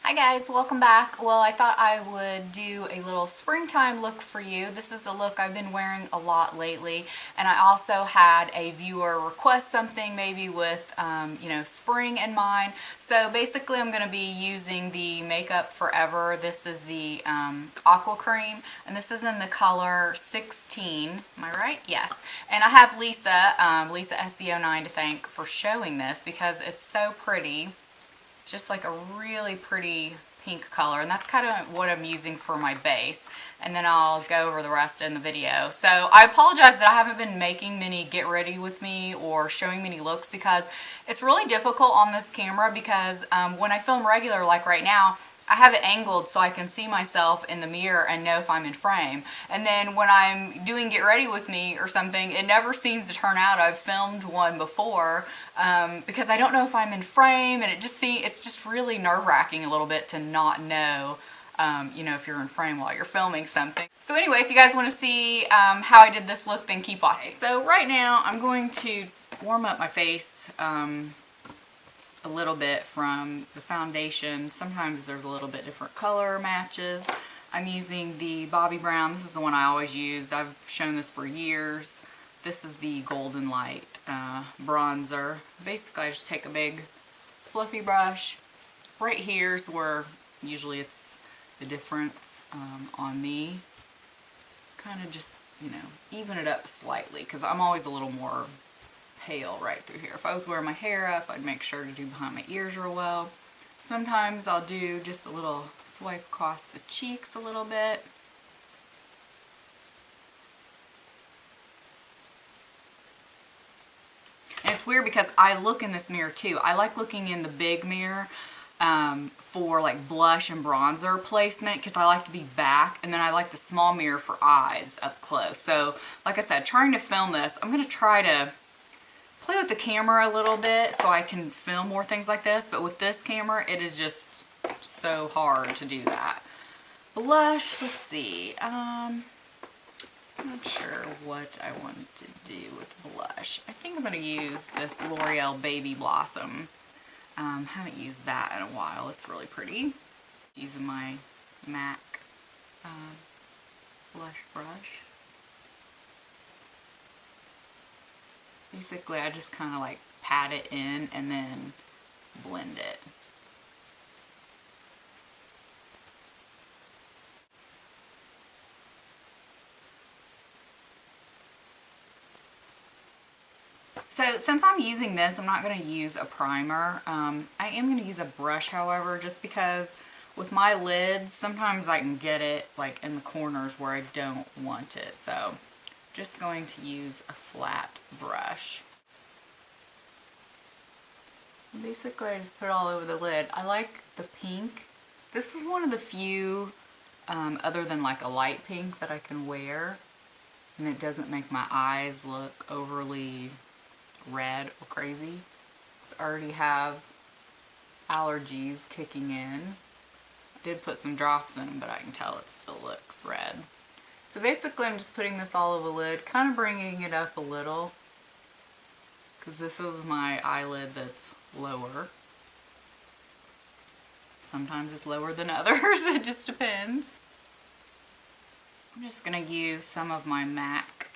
Hi guys, welcome back. Well, I thought I would do a little springtime look for you. This is a look I've been wearing a lot lately, and I also had a viewer request something maybe with, spring in mind. So basically I'm going to be using the Makeup Forever. This is the Aqua Cream, and this is in the color 16. Am I right? Yes. And I have Lisa Essie09 to thank for showing this because it's so pretty. Just like a really pretty pink color, and that's kind of what I'm using for my base, and then I'll go over the rest in the video. So I apologize that I haven't been making many get ready with me or showing many looks because it's really difficult on this camera because when I film regular like right now, I have it angled so I can see myself in the mirror and know if I'm in frame. And then when I'm doing get ready with me or something, it never seems to turn out. I've filmed one before because I don't know if I'm in frame, and it's just really nerve-wracking a little bit to not know if you're in frame while you're filming something. So anyway, if you guys want to see how I did this look, then keep watching. So right now I'm going to warm up my face a little bit from the foundation. Sometimes there's a little bit different color matches. I'm using the Bobbi Brown. This is the one I always use. I've shown this for years. This is the Golden Light bronzer. Basically, I just take a big fluffy brush. Right here's where usually it's the difference on me. Kind of just, even it up slightly because I'm always a little more pale right through here. If I was wearing my hair up, I'd make sure to do behind my ears real well. Sometimes I'll do just a little swipe across the cheeks a little bit. And it's weird because I look in this mirror too. I like looking in the big mirror for like blush and bronzer placement because I like to be back, and then I like the small mirror for eyes up close. So like I said, trying to film this, I'm going to try to play with the camera a little bit so I can film more things like this, but with this camera it is just so hard to do that. Blush, let's see, I'm not sure what I want to do with blush. I think I'm going to use this L'Oreal Baby Blossom. Haven't used that in a while. It's really pretty. Using my MAC blush brush. Basically, I just kind of like pat it in and then blend it. So since I'm using this, I'm not going to use a primer. I am going to use a brush, however, just because with my lids, sometimes I can get it like in the corners where I don't want it. So just going to use a flat brush. Basically, I just put it all over the lid. I like the pink. This is one of the few, other than like a light pink, that I can wear, and it doesn't make my eyes look overly red or crazy. I already have allergies kicking in. I did put some drops in them, but I can tell it still looks red. So basically I'm just putting this all over the lid, kind of bringing it up a little, because this is my eyelid that's lower. Sometimes it's lower than others, it just depends. I'm just going to use some of my MAC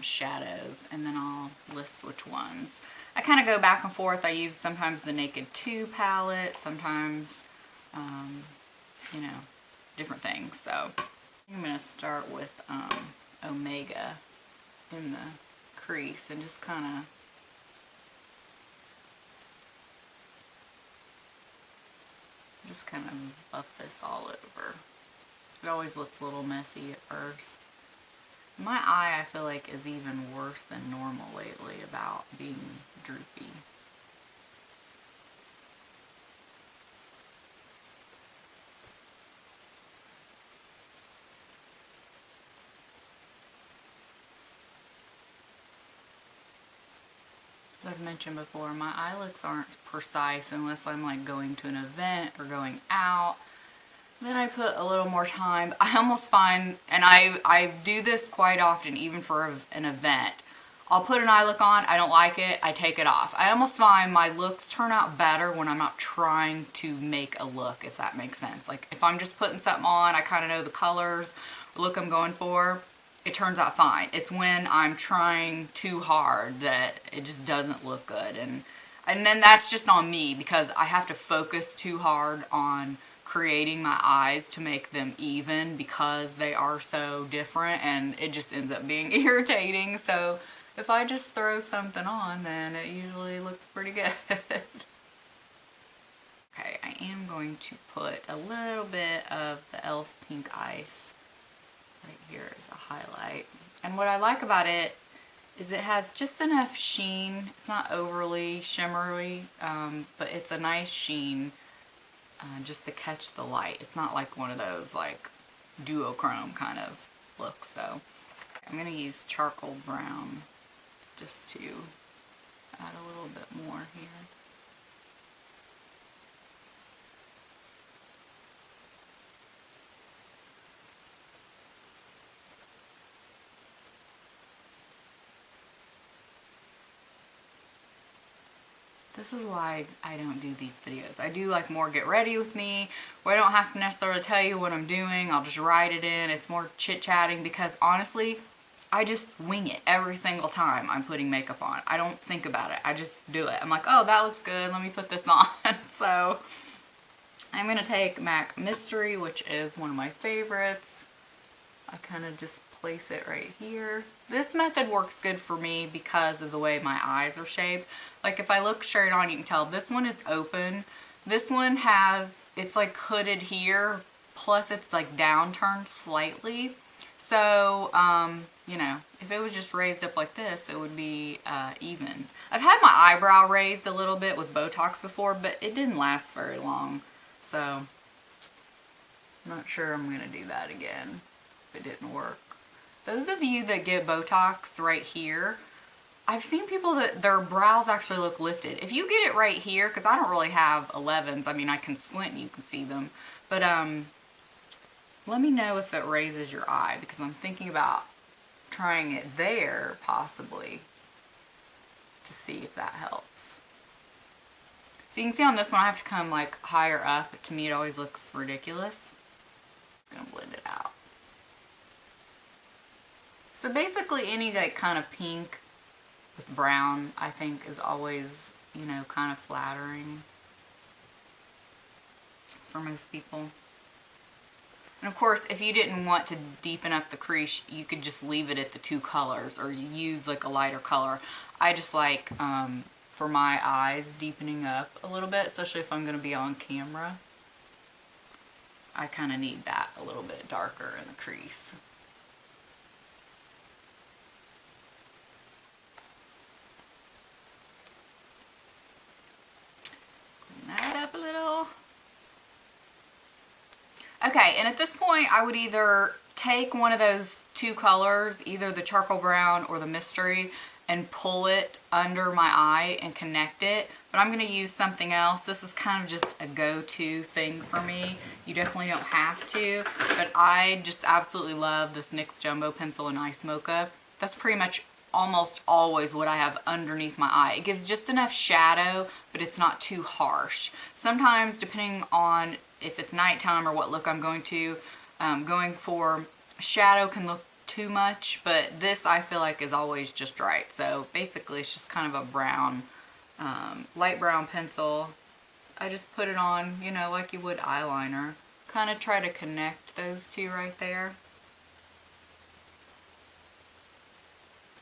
shadows, and then I'll list which ones. I kind of go back and forth. I use sometimes the Naked 2 palette, sometimes, different things. So I'm going to start with Omega in the crease and just kind of buff this all over. It always looks a little messy at first. My eye, I feel like, is even worse than normal lately about being droopy. As I've mentioned before, my eye looks aren't precise unless I'm like going to an event or going out. Then I put a little more time. I almost find, and I do this quite often even for an event, I'll put an eye look on, I don't like it, I take it off. I almost find my looks turn out better when I'm not trying to make a look, if that makes sense. Like if I'm just putting something on, I kind of know the colors, the look I'm going for, it turns out fine. It's when I'm trying too hard that it just doesn't look good. And then that's just on me because I have to focus too hard on creating my eyes to make them even because they are so different, and it just ends up being irritating. So if I just throw something on, then it usually looks pretty good. Okay, I am going to put a little bit of the e.l.f. pink ice right here as a highlight. And what I like about it is it has just enough sheen. It's not overly shimmery, but it's a nice sheen just to catch the light. It's not like one of those like duochrome kind of looks though. I'm going to use charcoal brown just to add a little bit more here. This is why I don't do these videos. I do like more get ready with me, where I don't have to necessarily tell you what I'm doing. I'll just write it in. It's more chit-chatting because honestly, I just wing it every single time I'm putting makeup on. I don't think about it. I just do it. I'm like, oh, that looks good. Let me put this on. So I'm going to take MAC Mystery, which is one of my favorites. I kind of just place it right here. This method works good for me because of the way my eyes are shaped. Like if I look straight on, you can tell this one is open. This one has, it's like hooded here, plus it's like downturned slightly. So, you know, if it was just raised up like this, it would be even. I've had my eyebrow raised a little bit with Botox before, but it didn't last very long. So, I'm not sure I'm going to do that again if it didn't work. Those of you that get Botox right here, I've seen people that their brows actually look lifted. If you get it right here, because I don't really have 11s, I mean I can squint and you can see them, but let me know if it raises your eye, because I'm thinking about trying it there possibly to see if that helps. So you can see on this one I have to come like higher up. To me it always looks ridiculous. I'm going to blend it out. So basically any like kind of pink with brown I think is always, you know, kind of flattering for most people. And of course, if you didn't want to deepen up the crease, you could just leave it at the two colors or use like a lighter color. I just like, for my eyes, deepening up a little bit, especially if I'm going to be on camera. I kind of need that a little bit darker in the crease. That up a little. Okay, and at this point I would either take one of those two colors, either the charcoal brown or the mystery, and pull it under my eye and connect it, but I'm going to use something else. This is kind of just a go-to thing for me. You definitely don't have to, but I just absolutely love this NYX Jumbo Pencil in Ice Mocha. That's pretty much almost always what I have underneath my eye. It gives just enough shadow, but it's not too harsh. Sometimes, depending on if it's nighttime or what look I'm going to, going for shadow can look too much, but this I feel like is always just right. So basically it's just kind of a brown, light brown pencil. I just put it on, you know, like you would eyeliner. Kind of try to connect those two right there.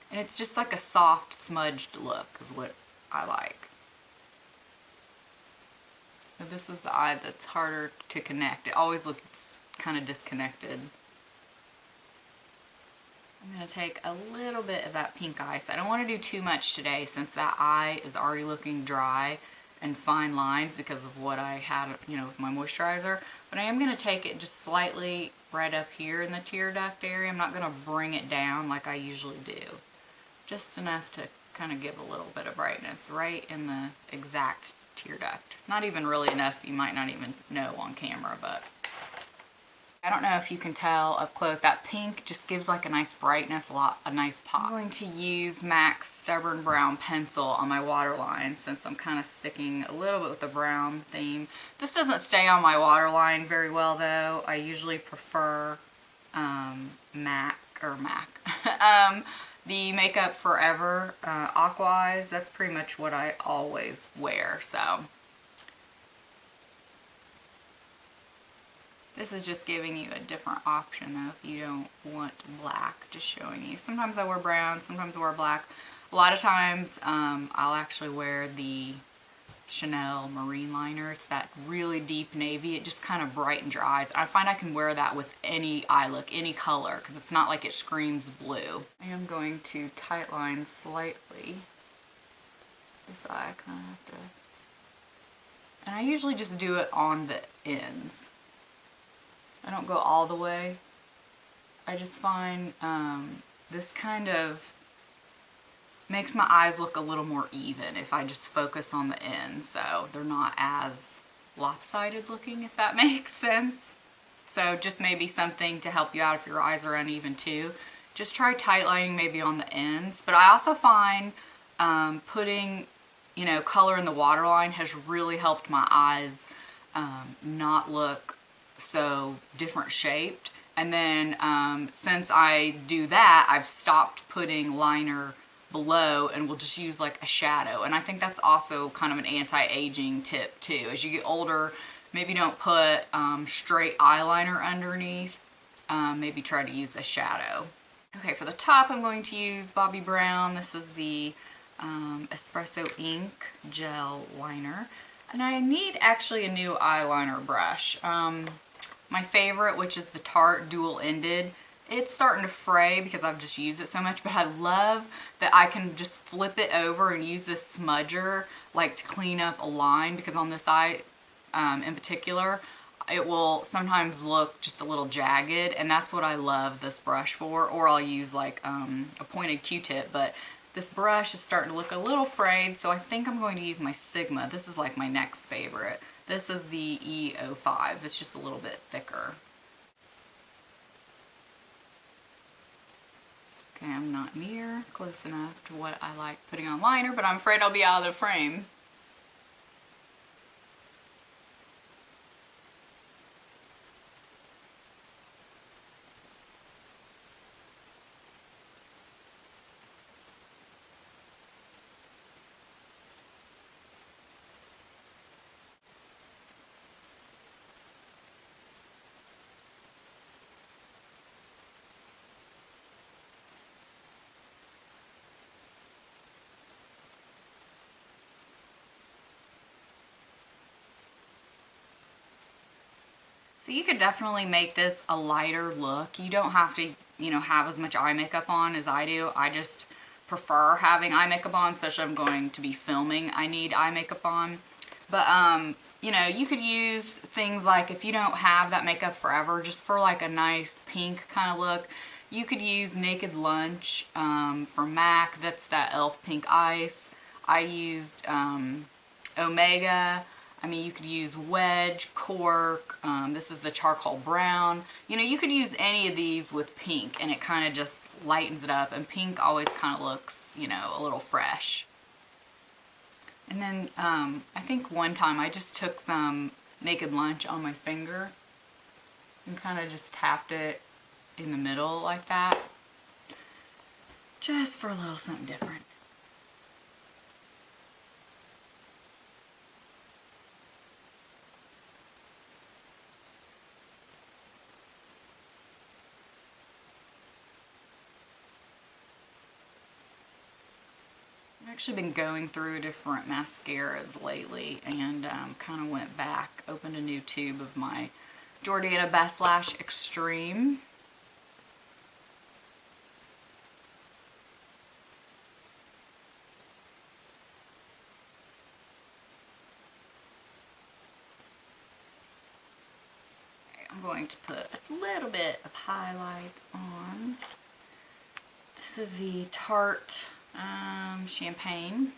And it's just like a soft, smudged look is what I like. But this is the eye that's harder to connect. It always looks kind of disconnected. I'm going to take a little bit of that pink ice. I don't want to do too much today since that eye is already looking dry and fine lines because of what I had, you know, with my moisturizer. But I am going to take it just slightly right up here in the tear duct area. I'm not going to bring it down like I usually do. Just enough to kind of give a little bit of brightness right in the exact tear duct. Not even really enough, you might not even know on camera, but I don't know if you can tell up close, that pink just gives like a nice brightness, a nice pop. I'm going to use MAC's Stubborn Brown pencil on my waterline since I'm kind of sticking a little bit with the brown theme. This doesn't stay on my waterline very well though. I usually prefer MAC, the Makeup Forever Aqua Eyes. That's pretty much what I always wear, so. This is just giving you a different option though if you don't want black, just showing you. Sometimes I wear brown, sometimes I wear black. A lot of times I'll actually wear the Chanel Marine Liner. It's that really deep navy. It just kind of brightens your eyes. I find I can wear that with any eye look, any color, because it's not like it screams blue. I am going to tightline slightly. This eye kind of have to... And I usually just do it on the ends. I don't go all the way. I just find this kind of makes my eyes look a little more even if I just focus on the end, so they're not as lopsided looking, if that makes sense. So just maybe something to help you out if your eyes are uneven too. Just try tightlining maybe on the ends. But I also find putting, you know, color in the waterline has really helped my eyes not look so different shaped. And then since I do that, I've stopped putting liner below and will just use like a shadow. And I think that's also kind of an anti-aging tip too. As you get older, maybe don't put straight eyeliner underneath. Maybe try to use a shadow. Okay, for the top I'm going to use Bobbi Brown. This is the Espresso Ink Gel Liner. And I need actually a new eyeliner brush. My favorite, which is the Tarte Dual Ended, it's starting to fray because I've just used it so much, but I love that I can just flip it over and use this smudger like to clean up a line, because on this eye in particular, it will sometimes look just a little jagged, and that's what I love this brush for. Or I'll use like a pointed Q-tip, but this brush is starting to look a little frayed, so I think I'm going to use my Sigma. This is like my next favorite. This is the E05. It's just a little bit thicker. Okay, I'm not near close enough to what I like putting on liner, but I'm afraid I'll be out of the frame. So you could definitely make this a lighter look. You don't have to, you know, have as much eye makeup on as I do. I just prefer having eye makeup on, especially if I'm going to be filming. I need eye makeup on. But, you know, you could use things like, if you don't have that makeup forever, just for like a nice pink kind of look, you could use Naked Lunch from MAC. That's that e.l.f. pink ice. I used Omega. I mean, you could use Wedge, Cork, this is the Charcoal Brown. You know, you could use any of these with pink and it kind of just lightens it up, and pink always kind of looks, you know, a little fresh. And then I think one time I just took some Naked Lunch on my finger and kind of just tapped it in the middle like that, just for a little something different. I've actually been going through different mascaras lately, and kind of went back, opened a new tube of my Jordana Best Lash Extreme. Okay, I'm going to put a little bit of highlight on. This is the Tarte Champagne,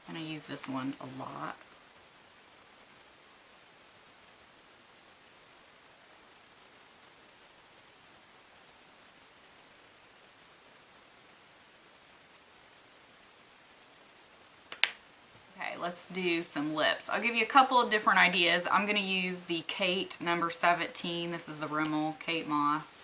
and I use this one a lot. let's do some lips. I'll give you a couple of different ideas. I'm going to use the Kate number 17. This is the Rimmel Kate Moss.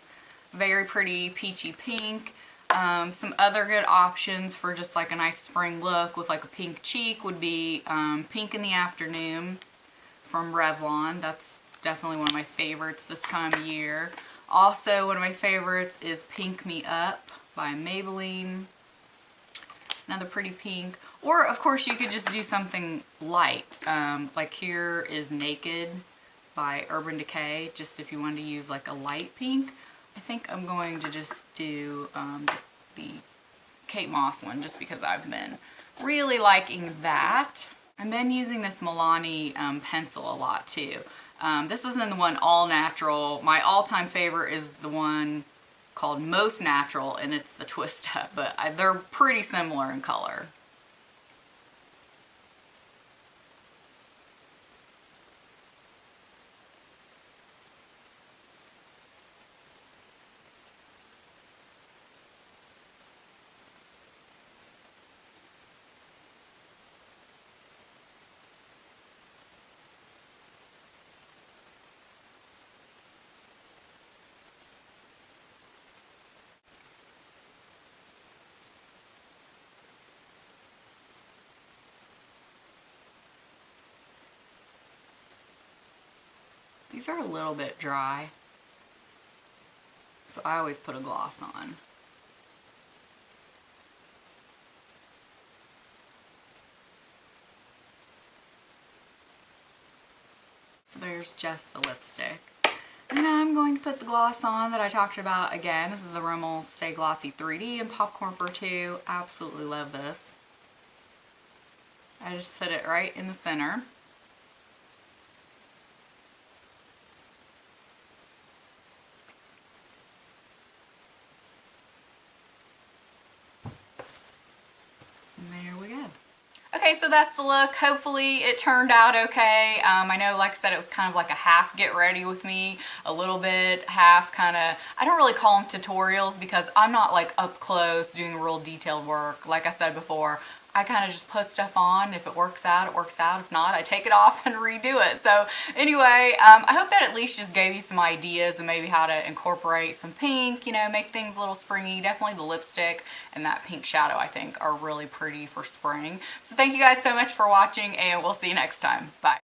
Very pretty peachy pink. Some other good options for just like a nice spring look with like a pink cheek would be Pink in the Afternoon from Revlon. That's definitely one of my favorites this time of year. Also, one of my favorites is Pink Me Up by Maybelline. Another pretty pink. Or, of course, you could just do something light. Like here is Naked by Urban Decay, just if you wanted to use like a light pink. I think I'm going to just do the Kate Moss one just because I've been really liking that. I'm then using this Milani pencil a lot too. This isn't the one All Natural. My all-time favorite is the one called Most Natural, and it's the twist up, but they're pretty similar in color. These are a little bit dry, so I always put a gloss on. So there's just the lipstick. And now I'm going to put the gloss on that I talked about again. This is the Rimmel Stay Glossy 3D in Popcorn for 2. Absolutely love this. I just put it right in the center. Okay, so that's the look. Hopefully it turned out okay. I know, like I said, it was kind of like a half get ready with me, a little bit, half kind of, I don't really call them tutorials because I'm not like up close doing real detailed work. Like I said before, I kind of just put stuff on. If it works out, it works out. If not, I take it off and redo it. So anyway, I hope that at least just gave you some ideas and maybe how to incorporate some pink, you know, make things a little springy. Definitely the lipstick and that pink shadow, I think, are really pretty for spring. So thank you guys so much for watching, and we'll see you next time. Bye.